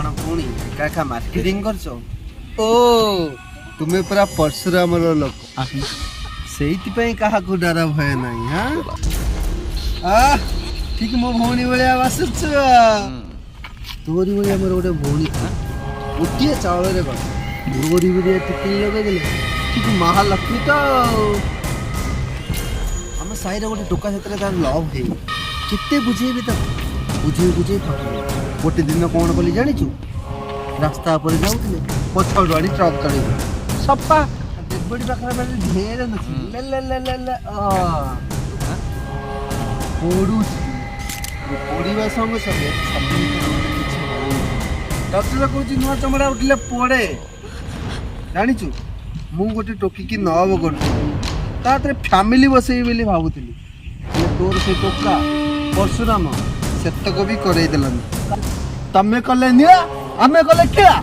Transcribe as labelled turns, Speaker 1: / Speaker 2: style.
Speaker 1: कौन पुणी का मार्केटिंग करछो ओ तुम्हें पूरा परशुराम लोक से कहा डर भय नहीं हाँ ठीक मो भौणी भाया बासुच तोरी भाया मोर गोटे भौणी गोटे चाउल रे गोरी गोरी टिकली लगे ठीक महालक्ष्मी तो आम साई गोटे टोका से तार लव है केते बुझेबी तो बुझे बुझे गोटे दिन कौन कली जाचु रास्ता पर जाऊे पछड़ आनी ट्रक चढ़ सफा डेडबडी पाखे ढेर पड़ा संगे संगे डॉक्टर कौन नुआ चमड़ा उठले पड़े जाचु मु गोटे टोकिकी नब कर फैमिली बसई बोली भावुली तोर से टोका परशुराम सेतक भी करई देलन तमे कले निया आमे कले क्या